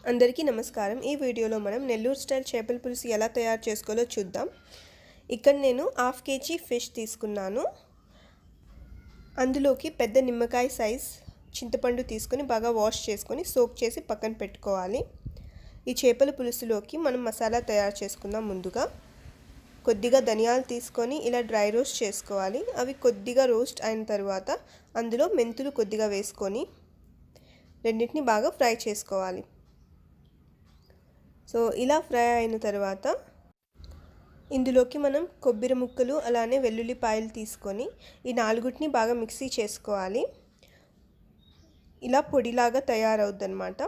అందరికీ నమస్కారం। ఈ వీడియోలో మనం నెల్లూరు స్టైల్ చేపల పులుసు ఎలా తయారు చేసుకోవాలో చూద్దాం। ఇక్కడ నేను హాఫ్ కేజీ ఫిష్ తీసుకున్నాను। అందులోకి పెద్ద నిమ్మకాయ సైజ్ చింతపండు తీసుకొని బాగా వాష్ చేసుకొని సోక్ చేసి పక్కన పెట్టుకోవాలి। ఈ చేపల పులుసులోకి మనం మసాలా తయారు చేసుకుందాం। ముందుగా కొద్దిగా ధనియాలు తీసుకొని ఇలా డ్రై రోస్ట్ చేసుకోవాలి। అవి కొద్దిగా రోస్ట్ అయిన తర్వాత అందులో మెంతులు కొద్దిగా వేసుకొని రెండింటిని బాగా ఫ్రై చేసుకోవాలి। సో ఇలా ఫ్రై అయిన తర్వాత ఇందులోకి మనం కొబ్బరి ముక్కలు అలానే వెల్లుల్లిపాయలు తీసుకొని ఈ నాలుగుటిని బాగా మిక్సీ చేసుకోవాలి। ఇలా పొడిలాగా తయారవుద్దన్నమాట।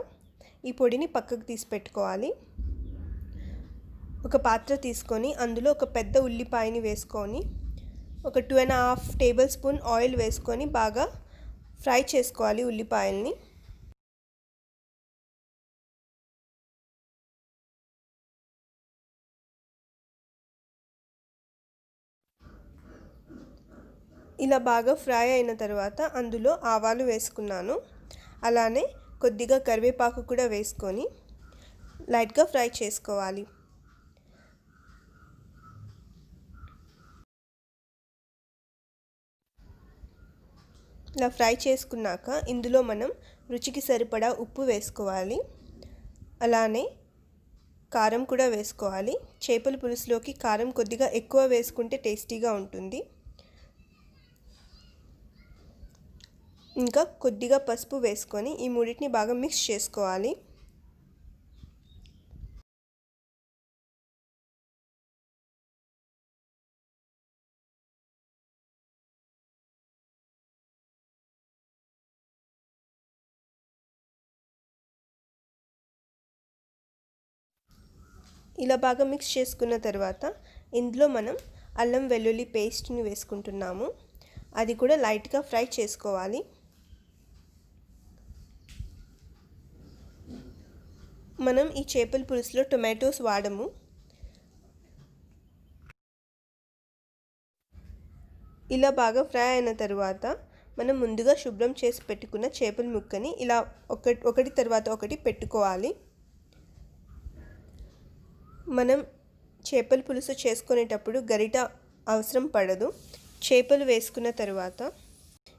ఈ పొడిని పక్కకు తీసి పెట్టుకోవాలి। ఒక పాత్ర తీసుకొని అందులో ఒక పెద్ద ఉల్లిపాయని వేసుకొని ఒక 2.5 టేబుల్ స్పూన్ ఆయిల్ వేసుకొని బాగా ఫ్రై చేసుకోవాలి ఉల్లిపాయల్ని। ఇలా బాగా ఫ్రై అయిన తర్వాత అందులో ఆవాలు వేసుకున్నాను। అలానే కొద్దిగా కరివేపాకు కూడా వేసుకొని లైట్గా ఫ్రై చేసుకోవాలి। ఇలా ఫ్రై చేసుకున్నాక ఇందులో మనం రుచికి సరిపడా ఉప్పు వేసుకోవాలి। అలానే కారం కూడా వేసుకోవాలి। చేపల పులుసులోకి కారం కొద్దిగా ఎక్కువ వేసుకుంటే టేస్టీగా ఉంటుంది। ఇంకా కొద్దిగా పసుపు వేసుకొని ఈ మూడింటిని బాగా మిక్స్ చేసుకోవాలి। ఇలా బాగా మిక్స్ చేసుకున్న తర్వాత ఇందులో మనం అల్లం వెల్లుల్లి పేస్ట్ని వేసుకుంటున్నాము। అది కూడా లైట్గా ఫ్రై చేసుకోవాలి। మనం ఈ చేపల పులుసులో టొమాటోస్ వాడము। ఇలా బాగా ఫ్రై అయిన తర్వాత మనం ముందుగా శుభ్రం చేసి పెట్టుకున్న చేపల ముక్కని ఇలా ఒకటి తర్వాత ఒకటి పెట్టుకోవాలి। మనం చేపల పులుసు చేసుకునేటప్పుడు గరిట అవసరం పడదు। చేపలు వేసుకున్న తర్వాత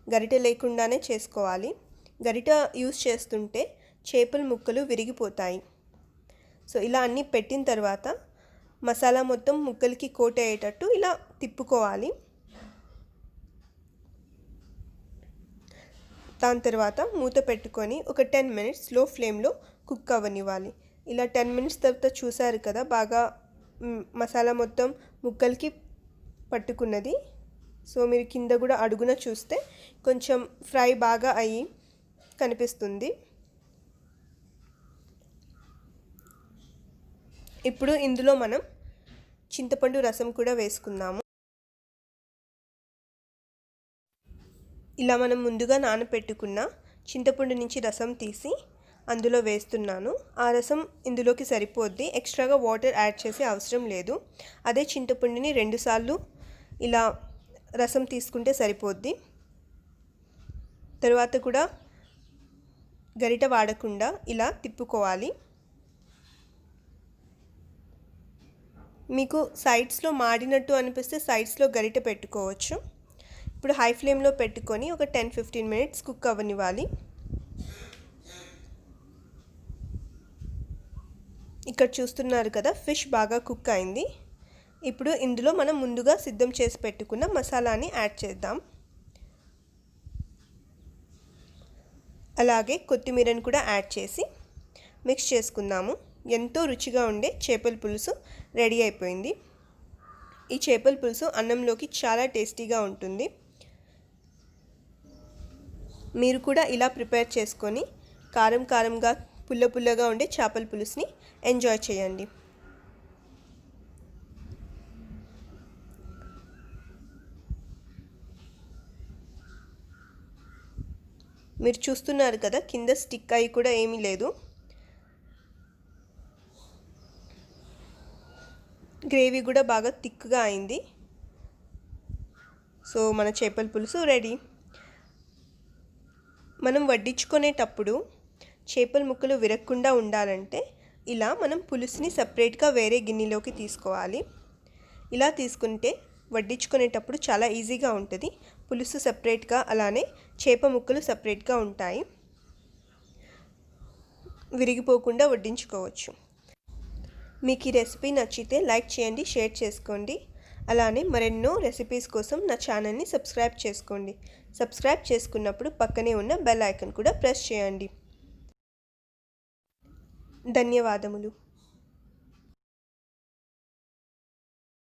గరిట లేకుండానే చేసుకోవాలి। గరిట యూస్ చేస్తుంటే చేపల ముక్కలు విరిగిపోతాయి। సో ఇలా అన్నీ పెట్టిన తర్వాత మసాలా మొత్తం ముక్కలకి కోట్ అయ్యేటట్టు ఇలా తిప్పుకోవాలి। దాని తర్వాత మూత పెట్టుకొని ఒక 10 మినిట్స్ లో ఫ్లేమ్లో కుక్ అవ్వనివ్వాలి। ఇలా 10 మినిట్స్ తర్వాత చూసారు కదా బాగా మసాలా మొత్తం ముక్కలకి పట్టుకున్నది। సో మీరు కింద కూడా అడుగున చూస్తే కొంచెం ఫ్రై బాగా అయ్యి కనిపిస్తుంది। ఇప్పుడు ఇందులో మనం చింతపండు రసం కూడా వేసుకుందాము। ఇలా మనం ముందుగా నానబెట్టుకున్న చింతపండు నుంచి రసం తీసి అందులో వేస్తున్నాను। ఆ రసం ఇందులోకి సరిపోద్ది, ఎక్స్ట్రాగా వాటర్ యాడ్ చేసే అవసరం లేదు। అదే చింతపండుని 2 సార్లు ఇలా రసం తీసుకుంటే సరిపోద్ది। తర్వాత కూడా గరిట వాడకుండా ఇలా తిప్పుకోవాలి। మీకు సైడ్స్లో మాడినట్టు అనిపిస్తే సైడ్స్లో గరిట పెట్టుకోవచ్చు। ఇప్పుడు హై ఫ్లేమ్లో పెట్టుకొని ఒక 10-15 మినిట్స్ కుక్ అవ్వనివ్వాలి। ఇక్కడ చూస్తున్నారు కదా ఫిష్ బాగా కుక్ అయింది। ఇప్పుడు ఇందులో మనం ముందుగా సిద్ధం చేసి పెట్టుకున్న మసాలాని యాడ్ చేద్దాం। అలాగే కొత్తిమీరని కూడా యాడ్ చేసి మిక్స్ చేసుకుందాము। ఎంతో రుచిగా ఉండే చేపల పులుసు రెడీ అయిపోయింది। ఈ చేపల పులుసు అన్నంలోకి చాలా టేస్టీగా ఉంటుంది। మీరు కూడా ఇలా ప్రిపేర్ చేసుకొని కారం కారంగా పుల్ల పుల్లగా ఉండే చేపల పులుసుని ఎంజాయ్ చేయండి। మీరు చూస్తున్నారు కదా కింద స్టిక్ అయి కూడా ఏమీ లేదు। గ్రేవీ కూడా బాగా థిక్గా అయింది। సో మన చేపల పులుసు రెడీ। మనం వడ్డించుకునేటప్పుడు చేపల ముక్కలు విరగకుండా ఉండాలంటే ఇలా మనం పులుసుని సపరేట్గా వేరే గిన్నెలోకి తీసుకోవాలి. ఇలా తీసుకుంటే వడ్డించుకునేటప్పుడు చాలా ఈజీగా ఉంటుంది. పులుసు సపరేట్గా, అలానే చేప ముక్కలు సపరేట్గా ఉంటాయి. విరిగిపోకుండా వడ్డించుకోవచ్చు. మీకు ఈ రెసిపీ నచ్చితే లైక్ చేయండి, షేర్ చేసుకోండి. అలానే మరెన్నో రెసిపీస్ కోసం నా ఛానల్ని సబ్స్క్రైబ్ చేసుకోండి. సబ్స్క్రైబ్ చేసుకున్నప్పుడు పక్కనే ఉన్న బెల్ ఐకాన్ కూడా ప్రెస్ చేయండి. ధన్యవాదములు.